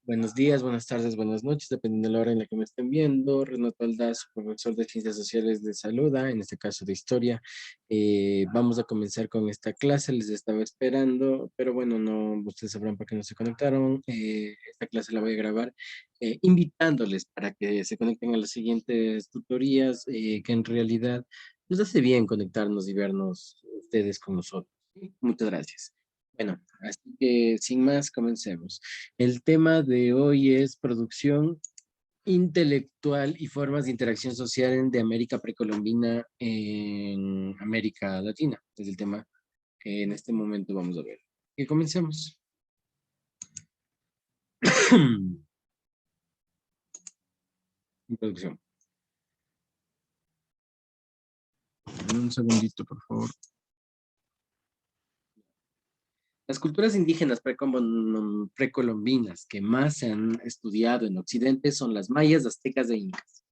Buenos días, buenas tardes, buenas noches, dependiendo de la hora en la que me estén viendo. Renato Aldaz, profesor de Ciencias Sociales de Saluda, en este caso de Historia. Vamos a comenzar con esta clase, les estaba esperando, pero bueno, no, ustedes sabrán por qué no se conectaron. Esta clase la voy a grabar invitándoles para que se conecten a las siguientes tutorías, que en realidad nos hace bien conectarnos y vernos ustedes con nosotros. ¿Sí? Muchas gracias. Bueno, así que sin más, comencemos. El tema de hoy es producción intelectual y formas de interacción social de América precolombina en América Latina. Es el tema que en este momento vamos a ver. Que comencemos. Introducción. Un segundito, por favor. Las culturas indígenas precolombinas que más se han estudiado en Occidente son las mayas, aztecas e incas.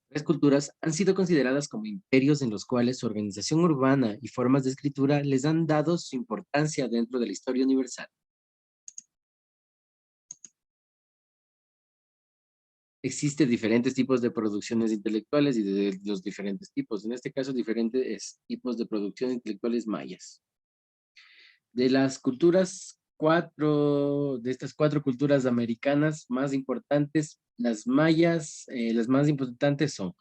Las culturas han sido consideradas como imperios en los cuales su organización urbana y formas de escritura les han dado su importancia dentro de la historia universal. Existen diferentes tipos de producciones intelectuales y de los diferentes tipos. En este caso, diferentes tipos de producciones intelectuales mayas. De las culturas de estas cuatro culturas americanas más importantes, las mayas, las más importantes son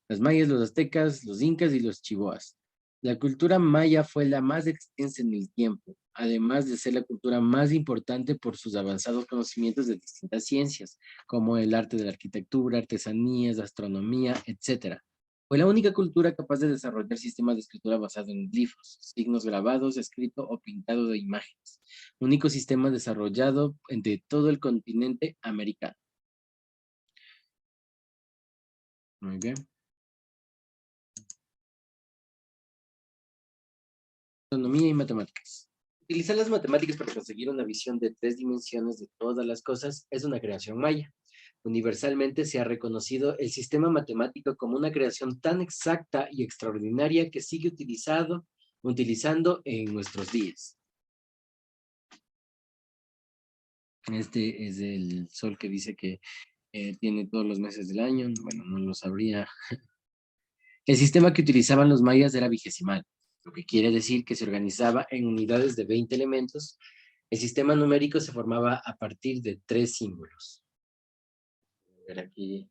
las mayas, los aztecas, los incas y los chihuahuas. La cultura maya fue la más extensa en el tiempo, además de ser la cultura más importante por sus avanzados conocimientos de distintas ciencias, como el arte de la arquitectura, artesanías, astronomía, etc. Fue la única cultura capaz de desarrollar sistemas de escritura basados en glifos, signos grabados, escrito o pintado de imágenes. Único sistema desarrollado entre todo el continente americano. Muy bien. Astronomía y matemáticas. Utilizar las matemáticas para conseguir una visión de 3 dimensiones de todas las cosas es una creación maya. Universalmente se ha reconocido el sistema matemático como una creación tan exacta y extraordinaria que sigue utilizando en nuestros días. Este es el sol que dice que tiene todos los meses del año. Bueno, no lo sabría. El sistema que utilizaban los mayas era vigesimal, lo que quiere decir que se organizaba en unidades de 20 elementos. El sistema numérico se formaba a partir de 3 símbolos. Voy a ver aquí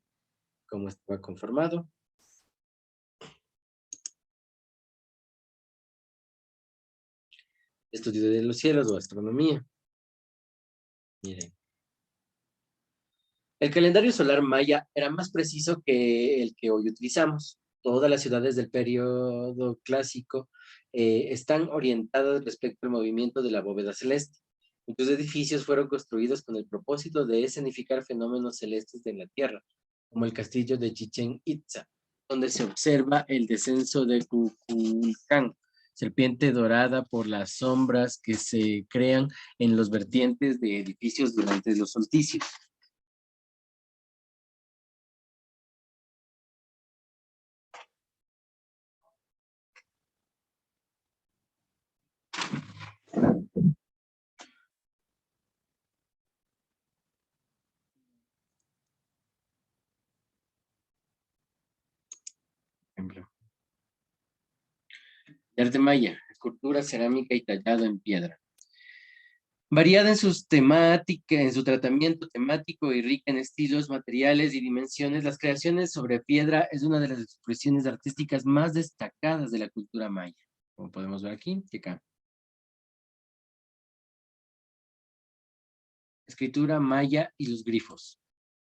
cómo estaba conformado. Estudio de los cielos o astronomía. Miren. El calendario solar maya era más preciso que el que hoy utilizamos. Todas las ciudades del periodo clásico están orientadas respecto al movimiento de la bóveda celeste. Muchos edificios fueron construidos con el propósito de escenificar fenómenos celestes de la Tierra, como el castillo de Chichén Itzá, donde se observa el descenso de Kukulcán, serpiente dorada por las sombras que se crean en los vertientes de edificios durante los solsticios. Ejemplo. De arte maya, escultura, cerámica y tallado en piedra. Variada en sus temáticas, en su tratamiento temático y rica en estilos, materiales y dimensiones, las creaciones sobre piedra es una de las expresiones artísticas más destacadas de la cultura maya. Como podemos ver aquí y acá. Escritura maya y los grifos.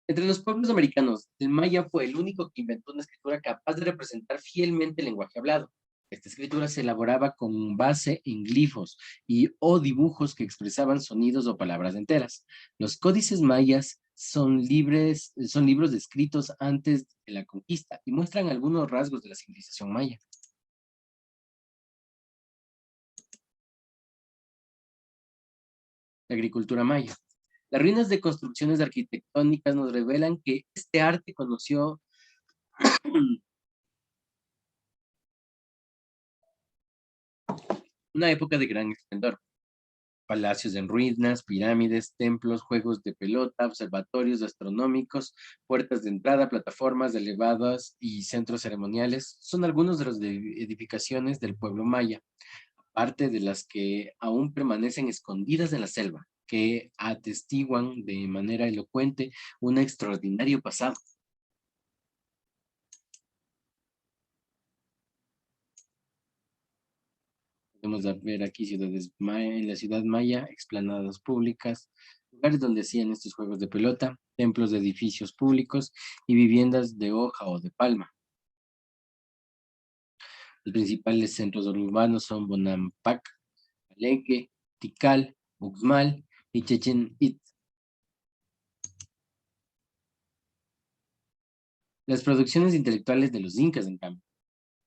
Entre los pueblos americanos, el maya fue el único que inventó una escritura capaz de representar fielmente el lenguaje hablado. Esta escritura se elaboraba con base en glifos o dibujos que expresaban sonidos o palabras enteras. Los códices mayas son libros escritos antes de la conquista y muestran algunos rasgos de la civilización maya. La agricultura maya. Las ruinas de construcciones arquitectónicas nos revelan que este arte conoció una época de gran esplendor. palacios en ruinas, pirámides, templos, juegos de pelota, observatorios astronómicos, puertas de entrada, plataformas elevadas y centros ceremoniales son algunos de las edificaciones del pueblo maya, parte de las que aún permanecen escondidas en la selva, que atestiguan de manera elocuente un extraordinario pasado. Podemos ver aquí ciudades en la ciudad maya, explanadas públicas, lugares donde hacían estos juegos de pelota, templos de edificios públicos y viviendas de hoja o de palma. Los principales centros urbanos son Bonampak, Palenque, Tikal, Uxmal y Chichen Itza. Las producciones intelectuales de los incas, en cambio.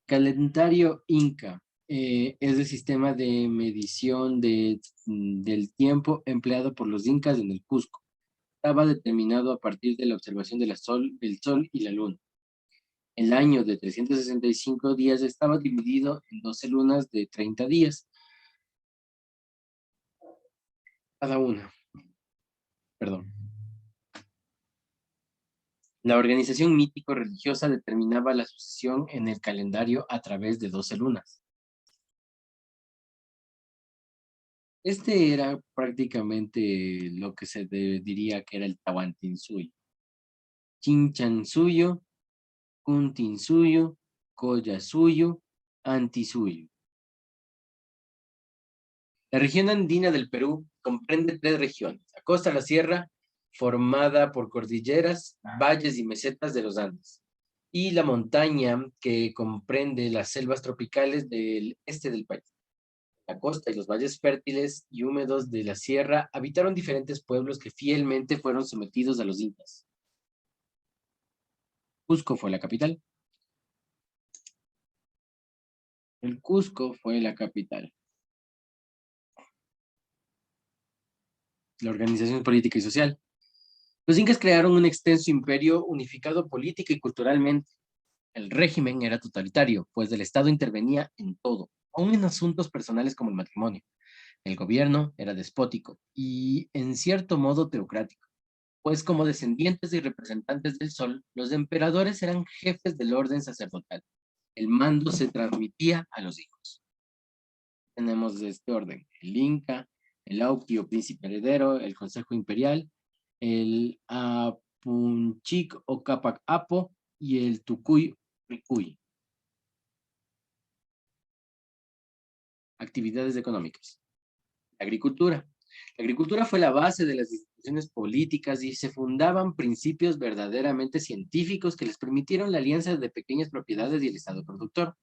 Calendario inca es el sistema de medición del tiempo empleado por los incas en el Cusco. Estaba determinado a partir de la observación del sol y la luna. El año de 365 días estaba dividido en 12 lunas de 30 días cada una. Perdón. La organización mítico-religiosa determinaba la sucesión en el calendario a través de 12 lunas. Este era prácticamente lo que se diría que era el Tahuantinsuyo. Chinchansuyo, Kuntinsuyo, Collasuyo, Antisuyo. La región andina del Perú comprende 3 regiones: la costa, la sierra, formada por cordilleras, valles y mesetas de los Andes, y la montaña, que comprende las selvas tropicales del este del país. La costa y los valles fértiles y húmedos de la sierra habitaron diferentes pueblos que fielmente fueron sometidos a los incas. Cusco fue la capital. El Cusco fue la capital. La organización política y social. Los incas crearon un extenso imperio unificado política y culturalmente. El régimen era totalitario, pues el Estado intervenía en todo, aun en asuntos personales como el matrimonio. El gobierno era despótico y, en cierto modo, teocrático, pues como descendientes y representantes del sol, los emperadores eran jefes del orden sacerdotal. El mando se transmitía a los hijos. Tenemos de este orden: el Inca, el Auqui o príncipe heredero, el Consejo Imperial, el Apunchic o Capac Apo y el Tucuy Ricuy. Actividades económicas. Agricultura. La agricultura fue la base de las instituciones políticas y se fundaban principios verdaderamente científicos que les permitieron la alianza de pequeñas propiedades y el Estado productor.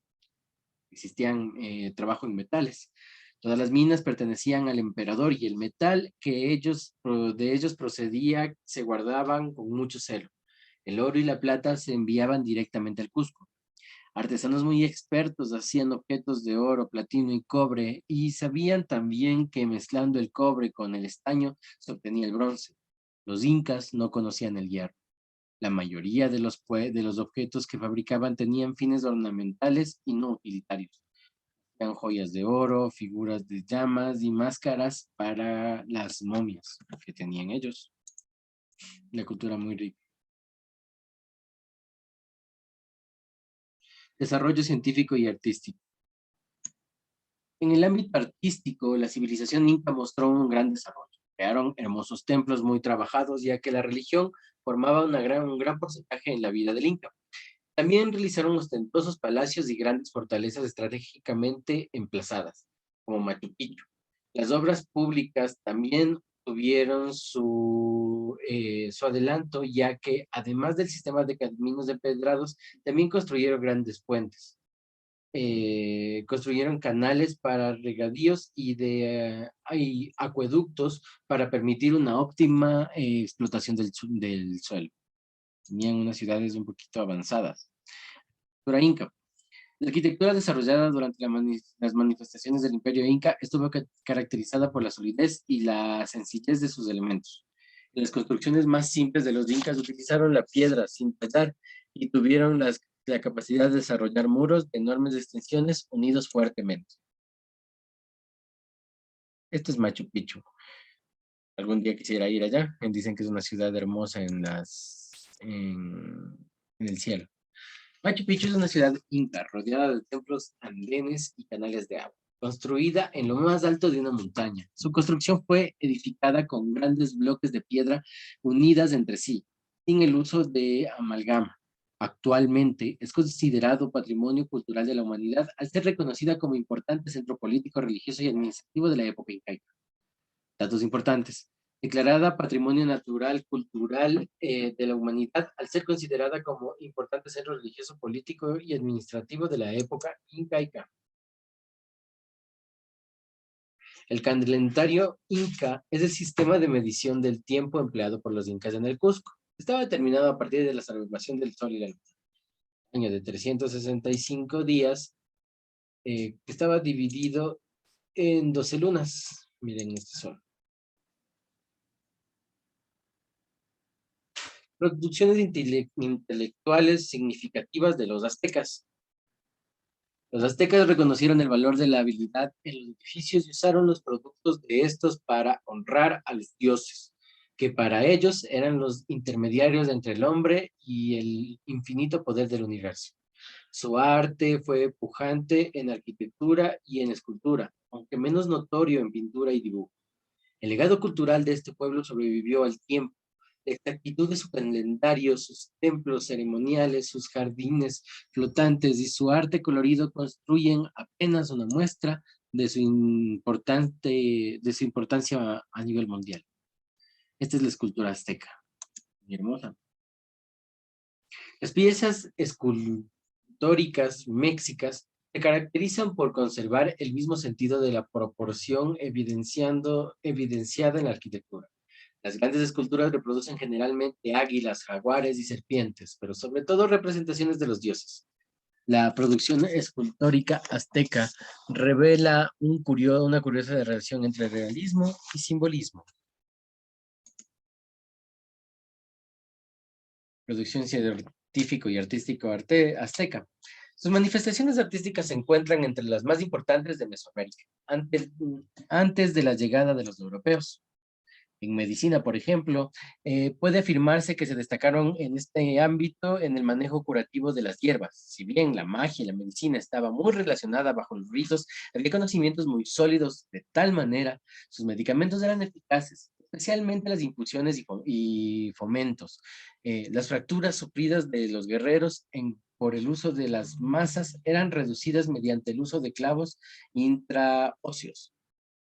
Existían trabajo en metales. Todas las minas pertenecían al emperador y el metal que de ellos procedía se guardaban con mucho celo. El oro y la plata se enviaban directamente al Cusco. Artesanos muy expertos hacían objetos de oro, platino y cobre, y sabían también que mezclando el cobre con el estaño se obtenía el bronce. Los incas no conocían el hierro. La mayoría de los objetos que fabricaban tenían fines ornamentales y no utilitarios. Eran joyas de oro, figuras de llamas y máscaras para las momias que tenían ellos. La cultura muy rica. Desarrollo científico y artístico. En el ámbito artístico, la civilización inca mostró un gran desarrollo. Crearon hermosos templos muy trabajados, ya que la religión formaba un gran porcentaje en la vida del inca. También realizaron ostentosos palacios y grandes fortalezas estratégicamente emplazadas, como Machu Picchu. Las obras públicas también tuvieron su adelanto, ya que además del sistema de caminos empedrados, también construyeron grandes puentes. Construyeron canales para regadíos y acueductos para permitir una óptima explotación del suelo. Tenían unas ciudades un poquito avanzadas. Cultura inca. La arquitectura desarrollada durante las manifestaciones del Imperio Inca estuvo caracterizada por la solidez y la sencillez de sus elementos. Las construcciones más simples de los incas utilizaron la piedra sin pesar y tuvieron la capacidad de desarrollar muros de enormes extensiones unidos fuertemente. Esto es Machu Picchu. Algún día quisiera ir allá. Dicen que es una ciudad hermosa en el cielo. Machu Picchu es una ciudad inca rodeada de templos andenes y canales de agua, construida en lo más alto de una montaña. Su construcción fue edificada con grandes bloques de piedra unidas entre sí, sin el uso de amalgama. Actualmente es considerado Patrimonio Cultural de la Humanidad al ser reconocida como importante centro político, religioso y administrativo de la época incaica. Datos importantes. Declarada Patrimonio Natural Cultural de la Humanidad al ser considerada como importante centro religioso, político y administrativo de la época incaica. El calendario inca es el sistema de medición del tiempo empleado por los incas en el Cusco. Estaba determinado a partir de la observación del sol y la luna. Año de 365 días, que estaba dividido en 12 lunas. Miren este sol. Producciones intelectuales significativas de los aztecas. Los aztecas reconocieron el valor de la habilidad en los edificios y usaron los productos de estos para honrar a los dioses, que para ellos eran los intermediarios entre el hombre y el infinito poder del universo. Su arte fue pujante en arquitectura y en escultura, aunque menos notorio en pintura y dibujo. El legado cultural de este pueblo sobrevivió al tiempo. La exactitud de su calendario, sus templos ceremoniales, sus jardines flotantes y su arte colorido construyen apenas una muestra de su importancia a nivel mundial. Esta es la escultura azteca. Muy hermosa. Las piezas escultóricas mexicas se caracterizan por conservar el mismo sentido de la proporción evidenciada en la arquitectura. Las grandes esculturas reproducen generalmente águilas, jaguares y serpientes, pero sobre todo representaciones de los dioses. La producción escultórica azteca revela una curiosa relación entre realismo y simbolismo. Producción científico y artístico azteca. Sus manifestaciones artísticas se encuentran entre las más importantes de Mesoamérica, antes de la llegada de los europeos. En medicina, por ejemplo, puede afirmarse que se destacaron en este ámbito en el manejo curativo de las hierbas. Si bien la magia y la medicina estaba muy relacionada bajo los ritos, había conocimientos muy sólidos de tal manera, sus medicamentos eran eficaces, especialmente las infusiones y fomentos. Las fracturas sufridas de los guerreros por el uso de las masas eran reducidas mediante el uso de clavos intraóseos.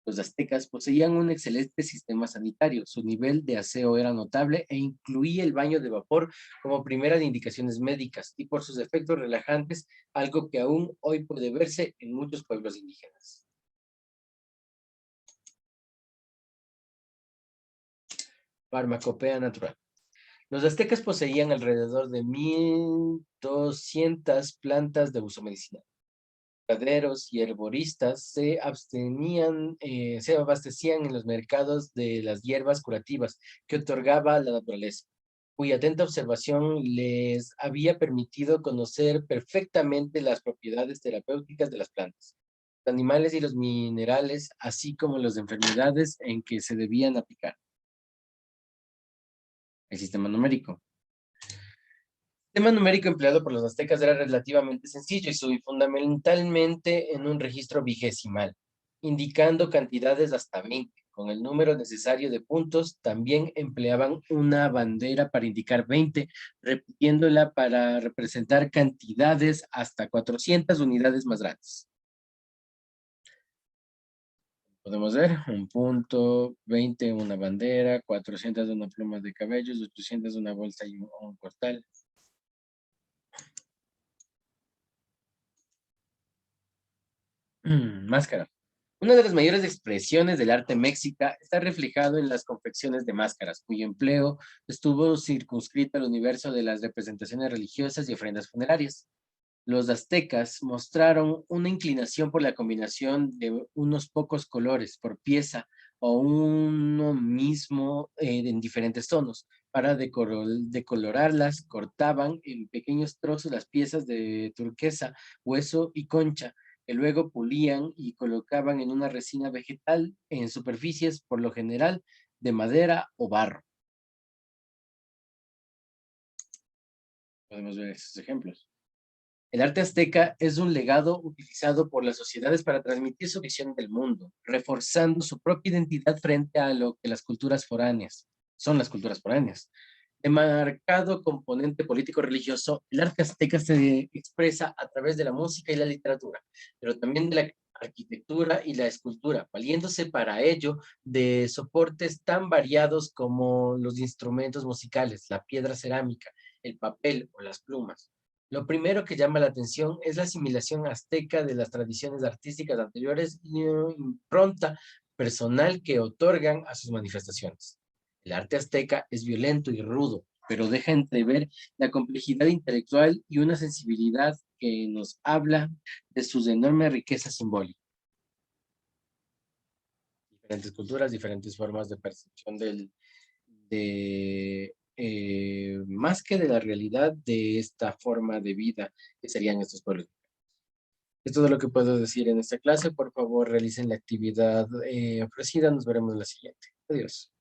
Los aztecas poseían un excelente sistema sanitario. Su nivel de aseo era notable e incluía el baño de vapor como primera de indicaciones médicas y por sus efectos relajantes, algo que aún hoy puede verse en muchos pueblos indígenas. Farmacopea natural. Los aztecas poseían alrededor de 1,200 plantas de uso medicinal. Ganaderos y herboristas se abastecían en los mercados de las hierbas curativas que otorgaba la naturaleza, cuya atenta observación les había permitido conocer perfectamente las propiedades terapéuticas de las plantas, los animales y los minerales, así como las enfermedades en que se debían aplicar. El sistema numérico. El sistema numérico empleado por los aztecas era relativamente sencillo y fundamentalmente en un registro vigesimal, indicando cantidades hasta 20. Con el número necesario de puntos, también empleaban una bandera para indicar 20, repitiéndola para representar cantidades hasta 400 unidades más grandes. Podemos ver, un punto, 20 una bandera, 400 una pluma de cabellos, 800 una bolsa y un costal. Máscara. Una de las mayores expresiones del arte mexica está reflejado en las confecciones de máscaras, cuyo empleo estuvo circunscrito al universo de las representaciones religiosas y ofrendas funerarias. Los aztecas mostraron una inclinación por la combinación de unos pocos colores por pieza o uno mismo en diferentes tonos. Para decolorarlas, cortaban en pequeños trozos las piezas de turquesa, hueso y concha, que luego pulían y colocaban en una resina vegetal en superficies, por lo general, de madera o barro. Podemos ver esos ejemplos. El arte azteca es un legado utilizado por las sociedades para transmitir su visión del mundo, reforzando su propia identidad frente a lo que las culturas foráneas son las culturas foráneas. De marcado componente político-religioso, el arte azteca se expresa a través de la música y la literatura, pero también de la arquitectura y la escultura, valiéndose para ello de soportes tan variados como los instrumentos musicales, la piedra cerámica, el papel o las plumas. Lo primero que llama la atención es la asimilación azteca de las tradiciones artísticas anteriores y una impronta personal que otorgan a sus manifestaciones. El arte azteca es violento y rudo, pero deja entrever la complejidad intelectual y una sensibilidad que nos habla de su enorme riqueza simbólica. Diferentes culturas, diferentes formas de percepción más que de la realidad de esta forma de vida que serían estos pueblos. Es todo lo que puedo decir en esta clase. Por favor, realicen la actividad ofrecida. Nos veremos en la siguiente. Adiós.